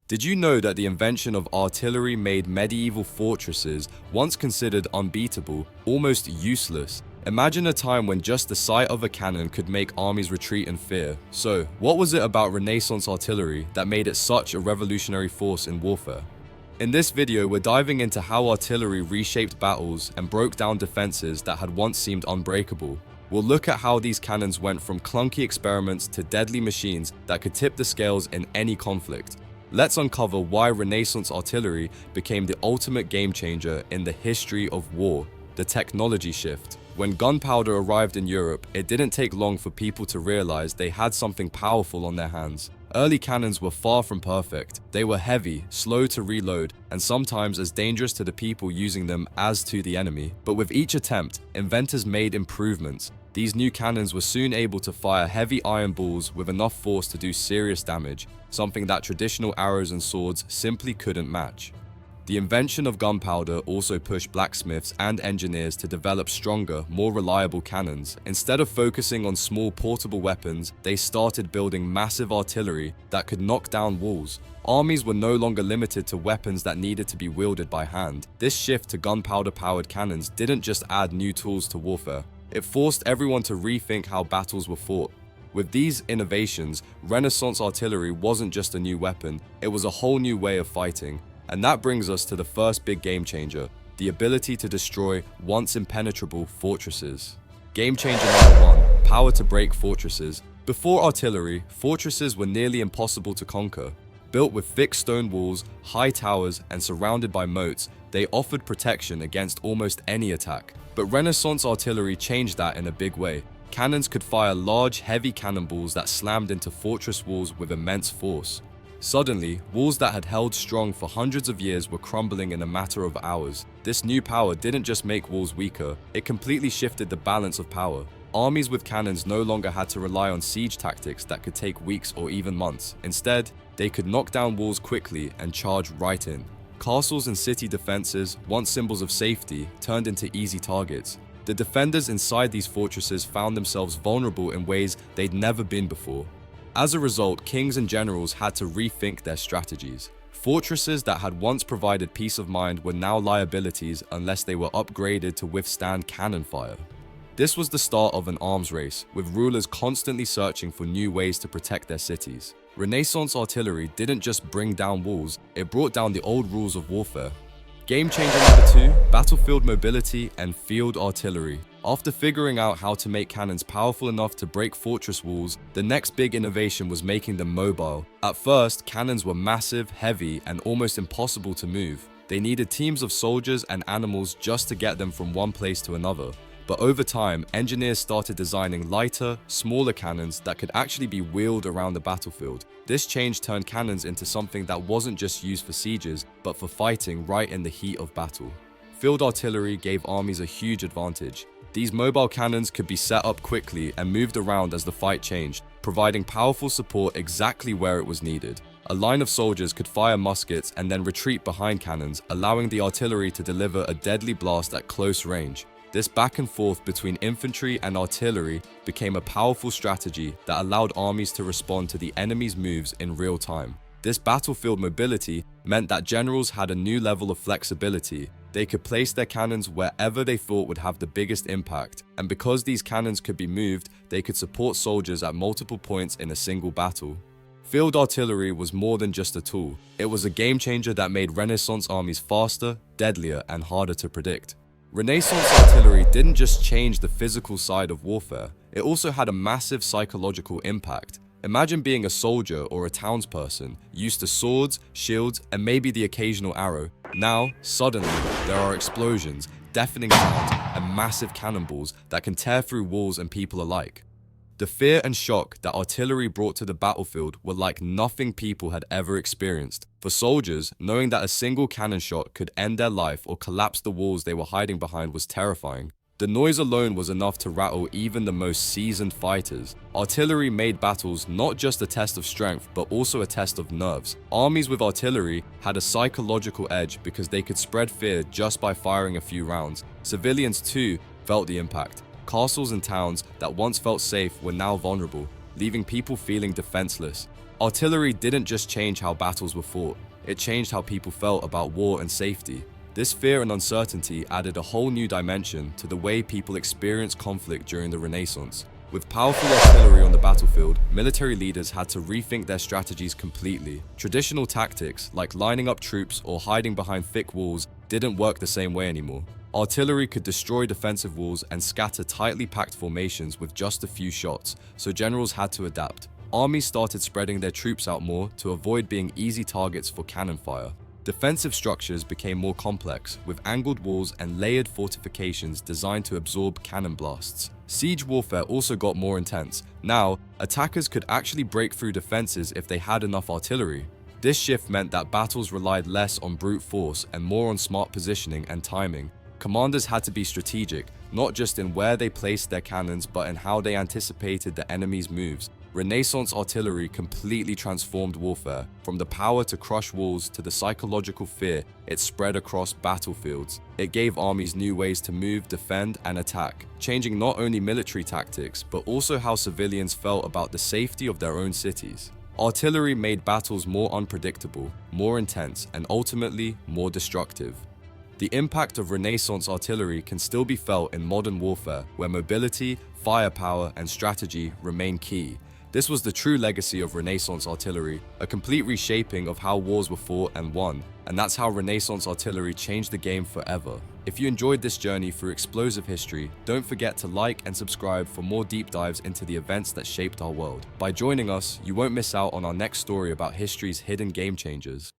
Did you know that the invention of artillery made medieval fortresses, once considered unbeatable, almost useless? Imagine a time when just the sight of a cannon could make armies retreat in fear. So, what was it about Renaissance artillery that made it such a revolutionary force in warfare? In this video, we're diving into how artillery reshaped battles and broke down defenses that had once seemed unbreakable. We'll look at how these cannons went from clunky experiments to deadly machines that could tip the scales in any conflict. Let's uncover why Renaissance artillery became the ultimate game changer in the history of war, the technology shift. When gunpowder arrived in Europe, it didn't take long for people to realize they had something powerful on their hands. Early cannons were far from perfect. They were heavy, slow to reload, and sometimes as dangerous to the people using them as to the enemy. But with each attempt, inventors made improvements. These new cannons were soon able to fire heavy iron balls with enough force to do serious damage, something that traditional arrows and swords simply couldn't match. The invention of gunpowder also pushed blacksmiths and engineers to develop stronger, more reliable cannons. Instead of focusing on small portable weapons, they started building massive artillery that could knock down walls. Armies were no longer limited to weapons that needed to be wielded by hand. This shift to gunpowder-powered cannons didn't just add new tools to warfare. It forced everyone to rethink how battles were fought. With these innovations, Renaissance artillery wasn't just a new weapon, it was a whole new way of fighting. And that brings us to the first big game changer, the ability to destroy once-impenetrable fortresses. Game changer number 1, power to break fortresses. Before artillery, fortresses were nearly impossible to conquer. Built with thick stone walls, high towers, and surrounded by moats, they offered protection against almost any attack. But Renaissance artillery changed that in a big way. Cannons could fire large, heavy cannonballs that slammed into fortress walls with immense force. Suddenly, walls that had held strong for hundreds of years were crumbling in a matter of hours. This new power didn't just make walls weaker, it completely shifted the balance of power. Armies with cannons no longer had to rely on siege tactics that could take weeks or even months. Instead, they could knock down walls quickly and charge right in. Castles and city defenses, once symbols of safety, turned into easy targets. The defenders inside these fortresses found themselves vulnerable in ways they'd never been before. As a result, kings and generals had to rethink their strategies. Fortresses that had once provided peace of mind were now liabilities unless they were upgraded to withstand cannon fire. This was the start of an arms race, with rulers constantly searching for new ways to protect their cities. Renaissance artillery didn't just bring down walls, it brought down the old rules of warfare. Game changer number 2, battlefield mobility and field artillery. After figuring out how to make cannons powerful enough to break fortress walls, the next big innovation was making them mobile. At first, cannons were massive, heavy, and almost impossible to move. They needed teams of soldiers and animals just to get them from one place to another. But over time, engineers started designing lighter, smaller cannons that could actually be wheeled around the battlefield. This change turned cannons into something that wasn't just used for sieges, but for fighting right in the heat of battle. Field artillery gave armies a huge advantage. These mobile cannons could be set up quickly and moved around as the fight changed, providing powerful support exactly where it was needed. A line of soldiers could fire muskets and then retreat behind cannons, allowing the artillery to deliver a deadly blast at close range. This back and forth between infantry and artillery became a powerful strategy that allowed armies to respond to the enemy's moves in real time. This battlefield mobility meant that generals had a new level of flexibility. They could place their cannons wherever they thought would have the biggest impact, and because these cannons could be moved, they could support soldiers at multiple points in a single battle. Field artillery was more than just a tool. It was a game changer that made Renaissance armies faster, deadlier, and harder to predict. Renaissance artillery didn't just change the physical side of warfare, it also had a massive psychological impact. Imagine being a soldier or a townsperson, used to swords, shields, and maybe the occasional arrow. Now, suddenly, there are explosions, deafening sounds, and massive cannonballs that can tear through walls and people alike. The fear and shock that artillery brought to the battlefield were like nothing people had ever experienced. For soldiers, knowing that a single cannon shot could end their life or collapse the walls they were hiding behind was terrifying. The noise alone was enough to rattle even the most seasoned fighters. Artillery made battles not just a test of strength, but also a test of nerves. Armies with artillery had a psychological edge because they could spread fear just by firing a few rounds. Civilians too felt the impact. Castles and towns that once felt safe were now vulnerable, leaving people feeling defenseless. Artillery didn't just change how battles were fought, it changed how people felt about war and safety. This fear and uncertainty added a whole new dimension to the way people experienced conflict during the Renaissance. With powerful artillery on the battlefield, military leaders had to rethink their strategies completely. Traditional tactics, like lining up troops or hiding behind thick walls, didn't work the same way anymore. Artillery could destroy defensive walls and scatter tightly packed formations with just a few shots, so generals had to adapt. Armies started spreading their troops out more to avoid being easy targets for cannon fire. Defensive structures became more complex, with angled walls and layered fortifications designed to absorb cannon blasts. Siege warfare also got more intense. Now, attackers could actually break through defenses if they had enough artillery. This shift meant that battles relied less on brute force and more on smart positioning and timing. Commanders had to be strategic, not just in where they placed their cannons but in how they anticipated the enemy's moves. Renaissance artillery completely transformed warfare. From the power to crush walls to the psychological fear it spread across battlefields. It gave armies new ways to move, defend, and attack, changing not only military tactics but also how civilians felt about the safety of their own cities. Artillery made battles more unpredictable, more intense, and ultimately more destructive. The impact of Renaissance artillery can still be felt in modern warfare, where mobility, firepower, and strategy remain key. This was the true legacy of Renaissance artillery, a complete reshaping of how wars were fought and won, and that's how Renaissance artillery changed the game forever. If you enjoyed this journey through explosive history, don't forget to like and subscribe for more deep dives into the events that shaped our world. By joining us, you won't miss out on our next story about history's hidden game changers.